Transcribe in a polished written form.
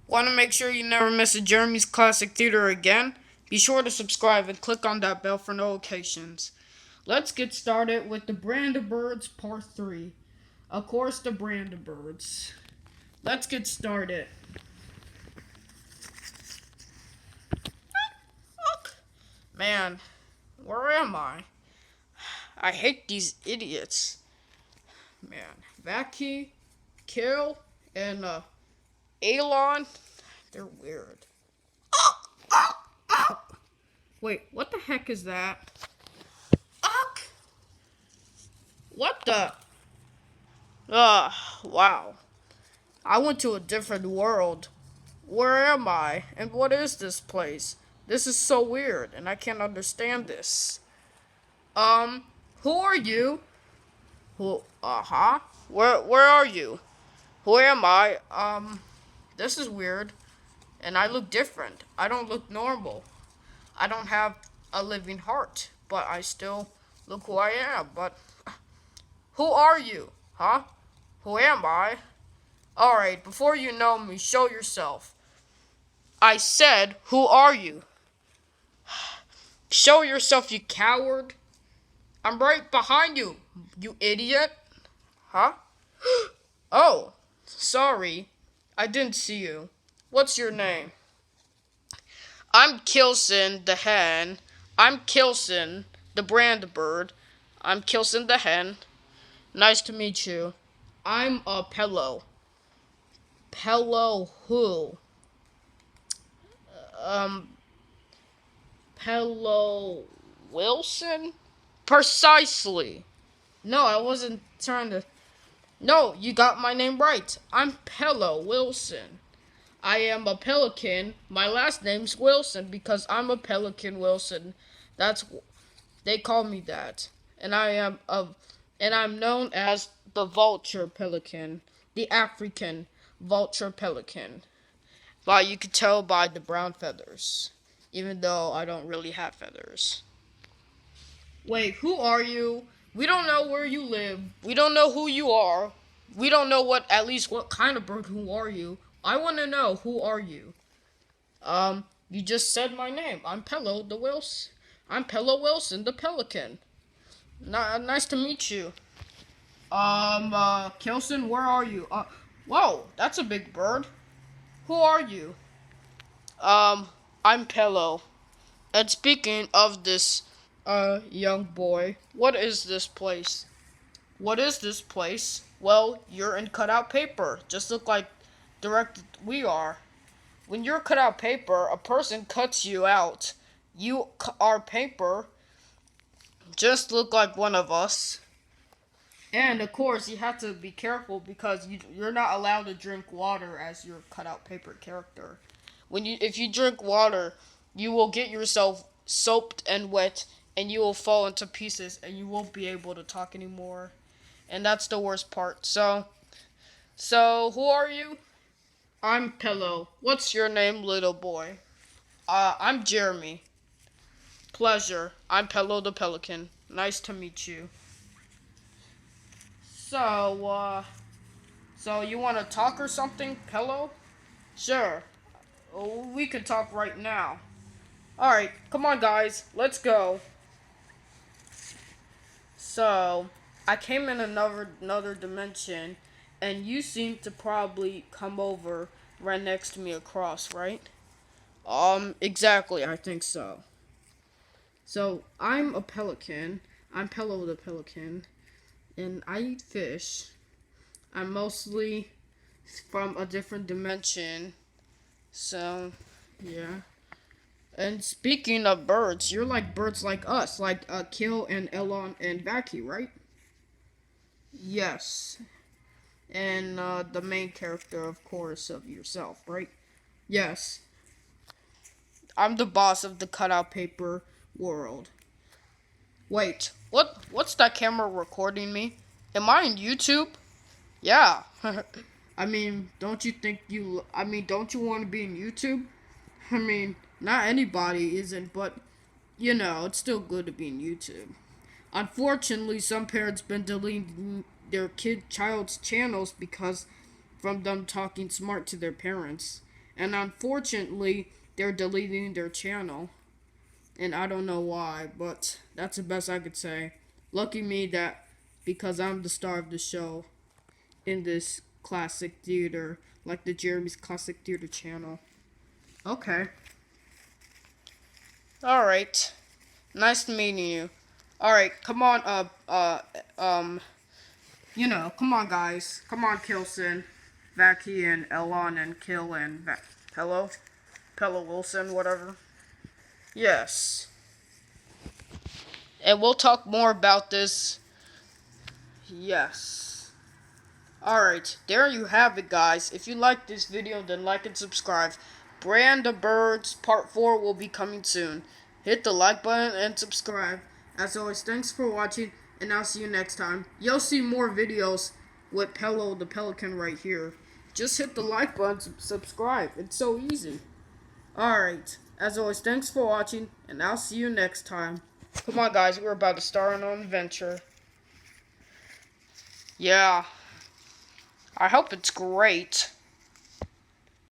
Want to make sure you never miss a Jeremy's Classic Theater again? Be sure to subscribe and click on that bell for notifications. Let's get started with the Branda Birds Part 3. Of course, the Branda Birds. Let's get started. Man, where am I? I hate these idiots. Man, Vaki, Kill, and Elon, they're weird. Wait, what the heck is that? What the? Wow. I went to a different world. Where am I? And what is this place? This is so weird, and I can't understand this. Um, who are you? Who, uh-huh. Where are you? Who am I? This is weird, and I look different. I don't look normal. I don't have a living heart, but I still look who I am. But who are you? Huh? Who am I? Alright, before you know me, show yourself. I said, who are you? Show yourself, you coward. I'm right behind you, you idiot. Huh? Oh, sorry. I didn't see you. What's your name? I'm Kilson the hen. I'm Kilson the brand bird. I'm Kilson the hen. Nice to meet you. I'm a Pello. Pello who? Um, Pello Wilson? Precisely. No, I wasn't trying to. No, you got my name right. I'm Pello Wilson. I am a pelican. My last name's Wilson because I'm a pelican Wilson. That's they call me that. And I'm known as the vulture pelican, the African vulture pelican. But you could tell by the brown feathers, even though I don't really have feathers. Wait, who are you? We don't know where you live. We don't know who you are. We don't know at least what kind of bird. Who are you? I want to know who are you? You just said my name. I'm Pello the Wilson. I'm Pello Wilson the Pelican. Nice to meet you. Kelson, where are you? Whoa, that's a big bird. Who are you? Um, I'm Pello. And speaking of this, young boy, what is this place? What is this place? Well, you're in cutout paper. Just look like directed we are. When you're cutout paper, a person cuts you out. You are paper. Just look like one of us. And of course, you have to be careful because you're not allowed to drink water as your cutout paper character. If you drink water, you will get yourself soaked and wet, and you will fall into pieces, and you won't be able to talk anymore. And that's the worst part. So who are you? I'm Pillow. What's your name, little boy? I'm Jeremy. Pleasure. I'm Pillow the Pelican. Nice to meet you. So, so you want to talk or something, Pillow? Sure. Oh, we could talk right now. Alright, come on, guys. Let's go. So, I came in another dimension, and you seem to probably come over right next to me across, right? Exactly, I think so. So, I'm a pelican. I'm Pello the Pelican, and I eat fish. I'm mostly from a different dimension. So, yeah. And speaking of birds, you're like birds like us, like Kill and Elon and Vaki, right? Yes. And the main character, of course, of yourself, right? Yes. I'm the boss of the cutout paper world. Wait, what's that camera recording me? Am I on YouTube? Yeah. Don't you want to be in YouTube? Not anybody isn't, but it's still good to be in YouTube. Unfortunately, some parents been deleting their child's channels because from them talking smart to their parents. and unfortunately, they're deleting their channel. And I don't know why, but that's the best I could say. Lucky me that because I'm the star of the show in this classic theater, like the Jeremy's Classic Theater channel. Okay. Alright. Nice meeting you. Alright, come on, come on, guys. Come on, Kilson, Vaki, and Elon, and Kill, and Pello? Pello Wilson, whatever. Yes. And we'll talk more about this. Yes. Alright, there you have it, guys. If you like this video, then like and subscribe. Branda Birds Part 4 will be coming soon. Hit the like button and subscribe. As always, thanks for watching, and I'll see you next time. You'll see more videos with Pello the Pelican right here. Just hit the like button, subscribe. It's so easy. Alright, as always, thanks for watching, and I'll see you next time. Come on, guys, we're about to start on an adventure. Yeah. I hope it's great.